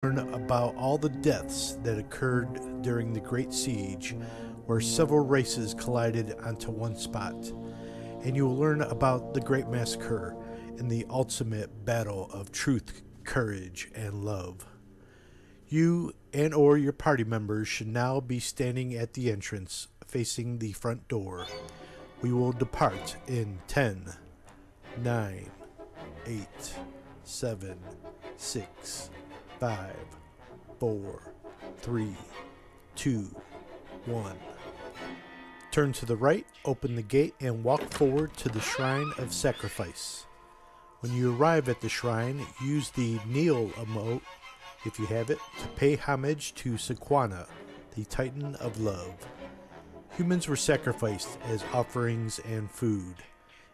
Learn about all the deaths that occurred during the Great Siege, where several races collided onto one spot. And you will learn about the Great Massacre and the ultimate battle of truth, courage, and love. You and or your party members should now be standing at the entrance facing the front door. We will depart in 10, 9, 8, 7, 6, 5, 4, 3, 2, 1. Turn to the right, open the gate, and walk forward to the Shrine of Sacrifice. When you arrive at the shrine, use the kneel emote, if you have it, to pay homage to Sequana, the Titan of Love. Humans were sacrificed as offerings and food.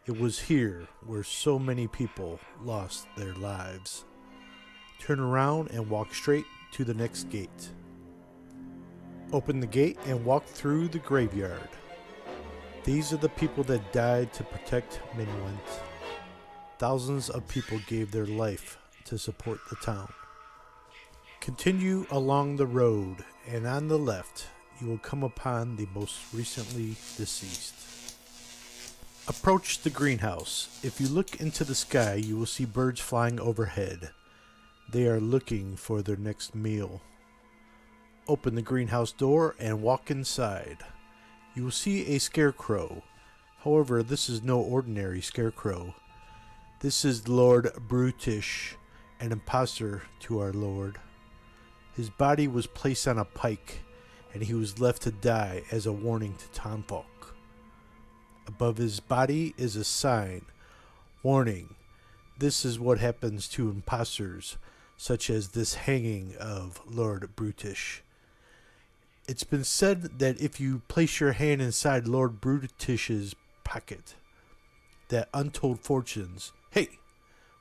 It was here where so many people lost their lives. Turn around and walk straight to the next gate. Open the gate and walk through the graveyard. These are the people that died to protect Mynwent. Thousands of people gave their life to support the town. Continue along the road, and on the left, you will come upon the most recently deceased. Approach the greenhouse. If you look into the sky, you will see birds flying overhead. They are looking for their next meal. Open the greenhouse door and walk inside. You will see a scarecrow. However, this is no ordinary scarecrow. This is Lord Brutish, an impostor to our Lord. His body was placed on a pike, and he was left to die as a warning to townfolk. Above his body is a sign. Warning, this is what happens to imposters, such as this hanging of Lord Brutish. It's been said that if you place your hand inside Lord Brutish's pocket, that untold fortunes... Hey,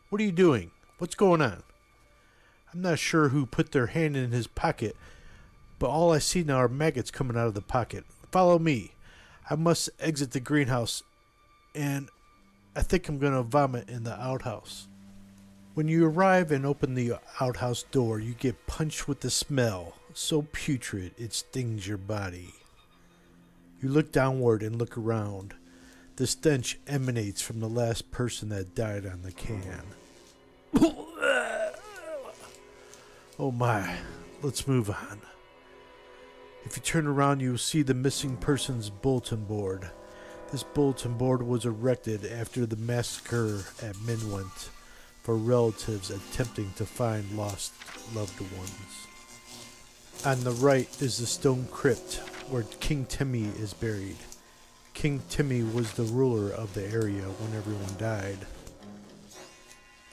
what are you doing? What's going on? I'm not sure who put their hand in his pocket, but all I see now are maggots coming out of the pocket. Follow me. I must exit the greenhouse, and I think I'm going to vomit in the outhouse. When you arrive and open the outhouse door, you get punched with the smell, so putrid it stings your body. You look downward and look around. The stench emanates from the last person that died on the can. Oh my, let's move on. If you turn around, you will see the missing person's bulletin board. This bulletin board was erected after the massacre at Mynwent for relatives attempting to find lost loved ones. On the right is the stone crypt where King Timmy is buried. King Timmy was the ruler of the area when everyone died.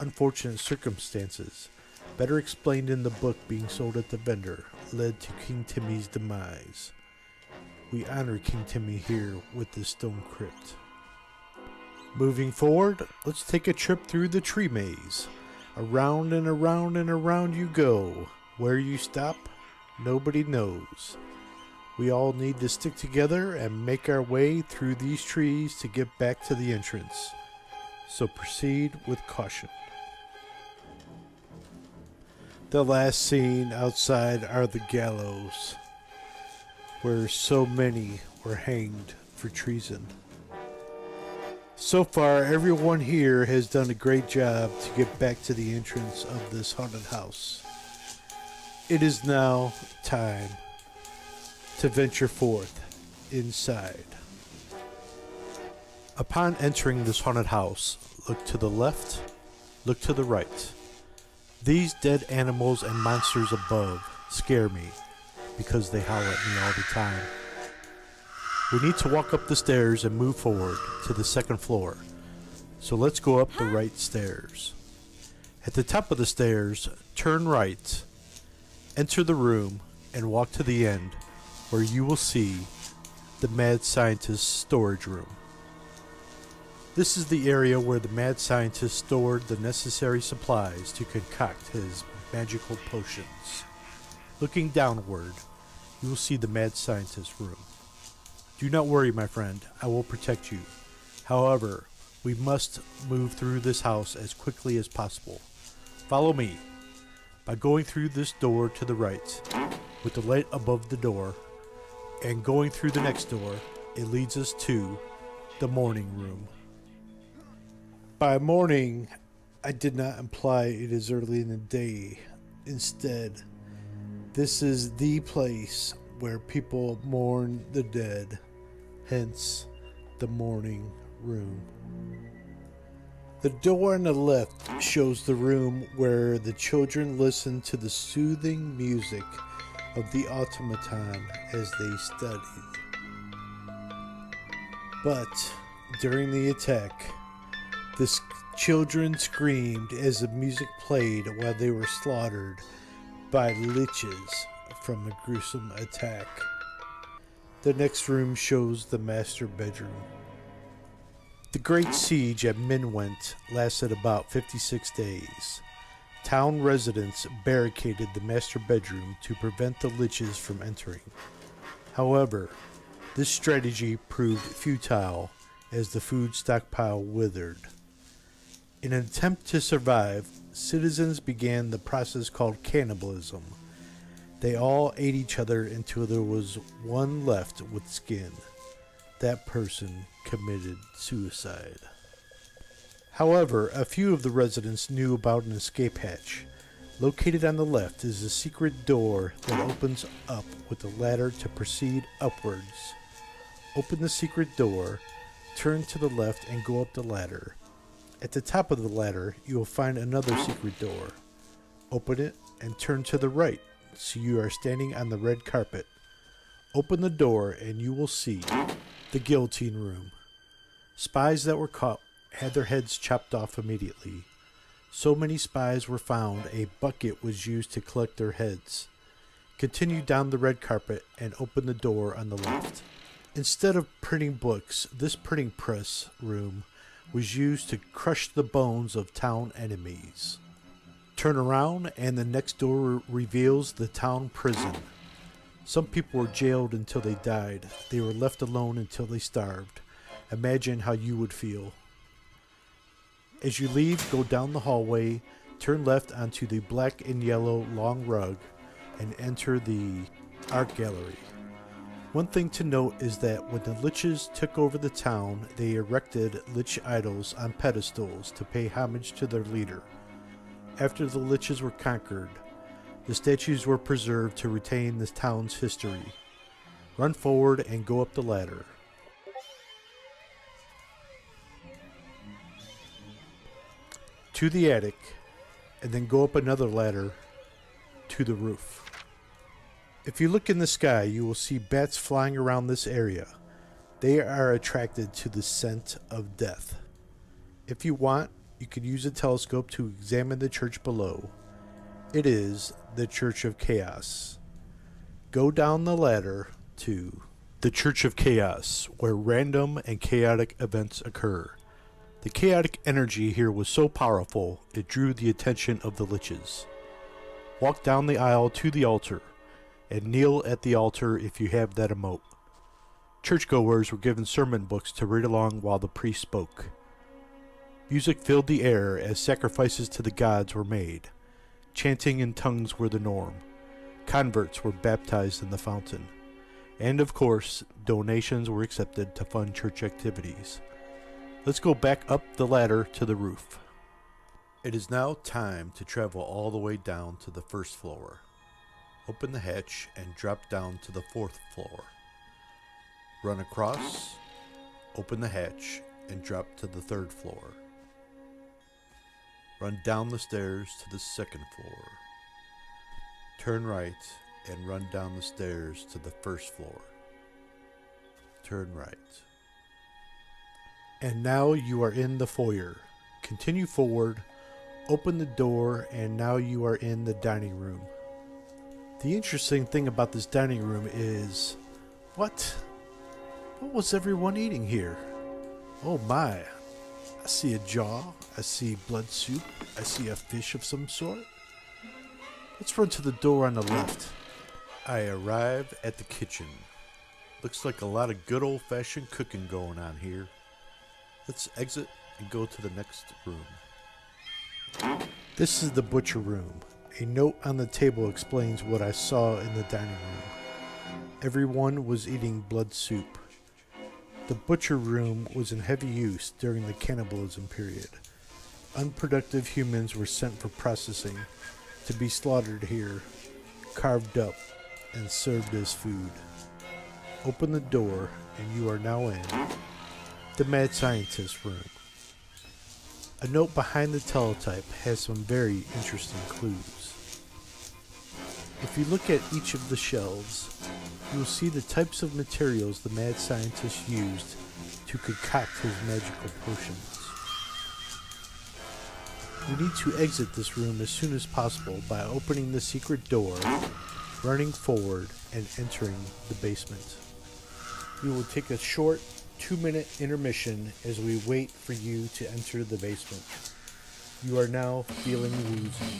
Unfortunate circumstances, better explained in the book being sold at the vendor, led to King Timmy's demise. We honor King Timmy here with this stone crypt. Moving forward, let's take a trip through the tree maze. Around and around and around you go. Where you stop, nobody knows. We all need to stick together and make our way through these trees to get back to the entrance. So proceed with caution. The last scene outside are the gallows, where so many were hanged for treason. So far, everyone here has done a great job to get back to the entrance of this haunted house. It is now time to venture forth inside. Upon entering this haunted house, look to the left, look to the right. These dead animals and monsters above scare me because they howl at me all the time. We need to walk up the stairs and move forward to the second floor. So let's go up the right stairs. At the top of the stairs, turn right, enter the room, and walk to the end where you will see the mad scientist's storage room. This is the area where the mad scientist stored the necessary supplies to concoct his magical potions. Looking downward, you will see the mad scientist's room. Do not worry, my friend, I will protect you. However, we must move through this house as quickly as possible. Follow me. by going through this door to the right with the light above the door, and going through the next door. It leads us to the morning room. By morning, I did not imply it is early in the day. Instead, this is the place where people mourn the dead, hence the morning room. The door on the left shows the room where the children listen to the soothing music of the automaton as they studied. But during the attack, the children screamed as the music played while they were slaughtered by liches from a gruesome attack. The next room shows the master bedroom. The Great Siege at Mynwent lasted about 56 days. Town residents barricaded the master bedroom to prevent the liches from entering. However, this strategy proved futile as the food stockpile withered. In an attempt to survive, citizens began the process called cannibalism. They all ate each other until there was one left with skin. That person committed suicide. However, a few of the residents knew about an escape hatch. Located on the left is a secret door that opens up with a ladder to proceed upwards. Open the secret door, turn to the left and go up the ladder. At the top of the ladder, you will find another secret door. Open it and turn to the right, so you are standing on the red carpet. Open the door and you will see the guillotine room. Spies that were caught had their heads chopped off immediately. So many spies were found, a bucket was used to collect their heads. Continue down the red carpet and open the door on the left. Instead of printing books, this printing press room was used to crush the bones of town enemies. Turn around and the next door reveals the town prison. Some people were jailed until they died. They were left alone until they starved. Imagine how you would feel. As you leave, go down the hallway, turn left onto the black and yellow long rug, and enter the art gallery. One thing to note is that when the liches took over the town, they erected lich idols on pedestals to pay homage to their leader. After the liches were conquered, the statues were preserved to retain the town's history. Run forward and go up the ladder. To the attic, and then go up another ladder to the roof. If you look in the sky, you will see bats flying around this area. They are attracted to the scent of death. If you want, you could use a telescope to examine the church below. It is the Church of Chaos. Go down the ladder to the Church of Chaos, where random and chaotic events occur. The chaotic energy here was so powerful, it drew the attention of the liches. Walk down the aisle to the altar, and kneel at the altar if you have that emote. Churchgoers were given sermon books to read along while the priest spoke. Music filled the air as sacrifices to the gods were made. Chanting in tongues were the norm. Converts were baptized in the fountain. And of course, donations were accepted to fund church activities. Let's go back up the ladder to the roof. It is now time to travel all the way down to the first floor. Open the hatch and drop down to the fourth floor. Run across, open the hatch, and drop to the third floor. Run down the stairs to the second floor. Turn right and run down the stairs to the first floor. Turn right. And now you are in the foyer. Continue forward, open the door, and now you are in the dining room. The interesting thing about this dining room is, what was everyone eating here? Oh my, I see a jaw, I see blood soup, I see a fish of some sort. Let's run to the door on the left. I arrive at the kitchen. Looks like a lot of good old-fashioned cooking going on here. Let's exit and go to the next room. This is the butcher room. A note on the table explains what I saw in the dining room. Everyone was eating blood soup. The butcher room was in heavy use during the cannibalism period. Unproductive humans were sent for processing to be slaughtered here, carved up, and served as food. Open the door, and you are now in the mad scientist room. A note behind the teletype has some very interesting clues. If you look at each of the shelves, you will see the types of materials the mad scientist used to concoct his magical potions. You need to exit this room as soon as possible by opening the secret door, running forward, and entering the basement. We will take a short 2-minute intermission as we wait for you to enter the basement. You are now feeling woozy.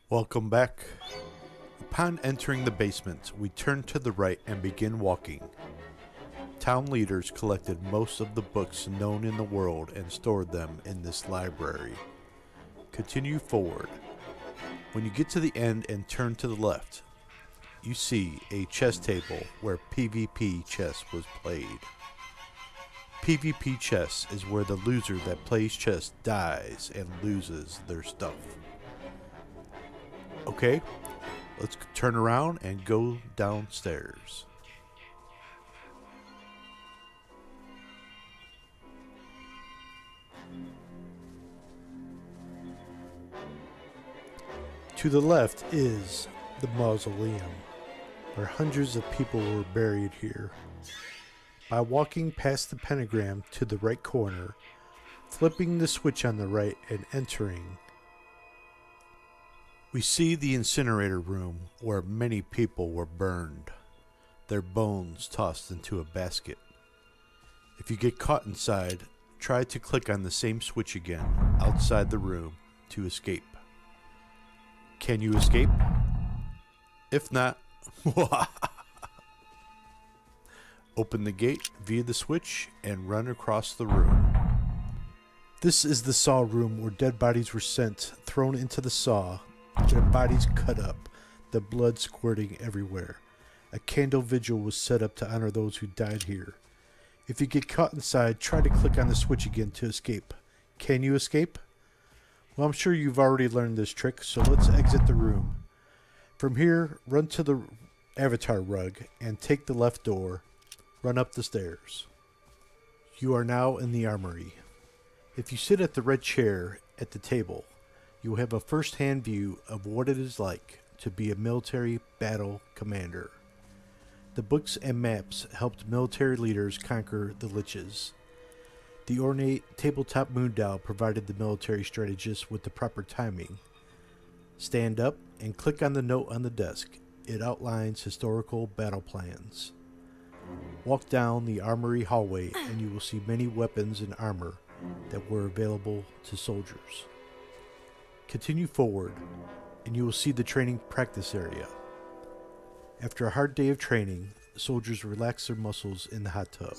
Welcome back. Upon entering the basement, we turn to the right and begin walking. Town leaders collected most of the books known in the world and stored them in this library. Continue forward. When you get to the end and turn to the left, you see a chess table where PvP chess was played. PvP chess is where the loser that plays chess dies and loses their stuff. Okay, let's turn around and go downstairs. To the left is the mausoleum, where hundreds of people were buried here. By walking past the pentagram to the right corner, flipping the switch on the right and entering, we see the incinerator room where many people were burned, their bones tossed into a basket. If you get caught inside, try to click on the same switch again outside the room to escape. Can you escape? If not, open the gate via the switch and run across the room. This is the saw room where dead bodies were sent, thrown into the saw, their bodies cut up, the blood squirting everywhere. A candle vigil was set up to honor those who died here. If you get caught inside, try to click on the switch again to escape. Can you escape? Well, I'm sure you've already learned this trick, so let's exit the room. From here, run to the avatar rug and take the left door. Run up the stairs. You are now in the armory. If you sit at the red chair at the table, you will have a first-hand view of what it is like to be a military battle commander. The books and maps helped military leaders conquer the Liches. The ornate tabletop moon dial provided the military strategists with the proper timing. Stand up and click on the note on the desk. It outlines historical battle plans. Walk down the armory hallway and you will see many weapons and armor that were available to soldiers. Continue forward, and you will see the training practice area. After a hard day of training, soldiers relax their muscles in the hot tub.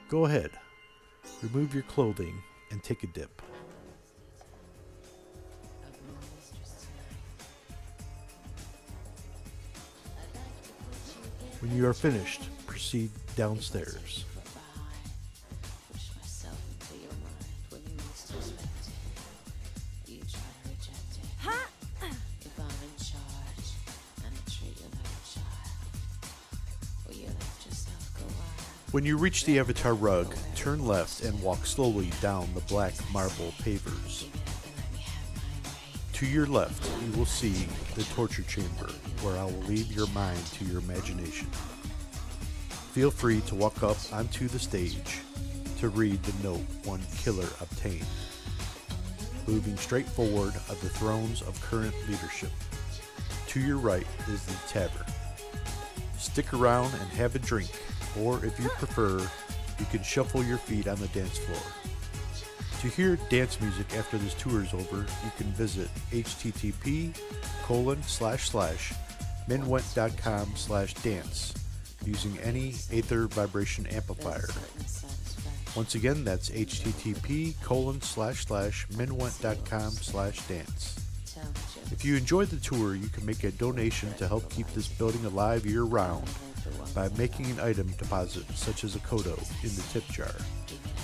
Go ahead, remove your clothing, and take a dip. When you are finished, proceed downstairs. When you reach the Avatar rug, turn left and walk slowly down the black marble pavers. To your left, you will see the torture chamber, where I will leave your mind to your imagination. Feel free to walk up onto the stage to read the note one killer obtained. Moving straight forward are the thrones of current leadership. To your right is the tavern. Stick around and have a drink, or if you prefer, you can shuffle your feet on the dance floor. To hear dance music after this tour is over, you can visit http://mynwent.com/dance using any Aether vibration amplifier. Once again, that's http://mynwent.com/dance. If you enjoyed the tour, you can make a donation to help keep this building alive year-round by making an item deposit such as a kodo in the tip jar,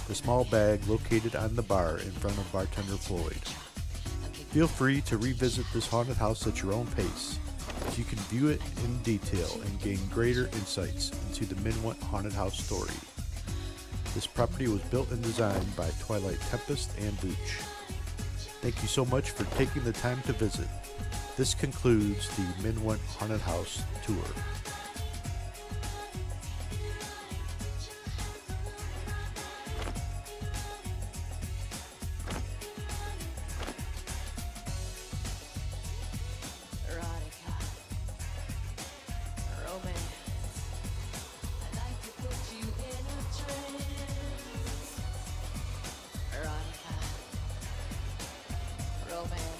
the small bag located on the bar in front of bartender Floyd. Feel free to revisit this haunted house at your own pace, as you can view it in detail and gain greater insights into the Mynwent Haunted House story. This property was built and designed by Twilight Tempest and Vooch. Thank you so much for taking the time to visit. This concludes the Mynwent Haunted House tour. Romance.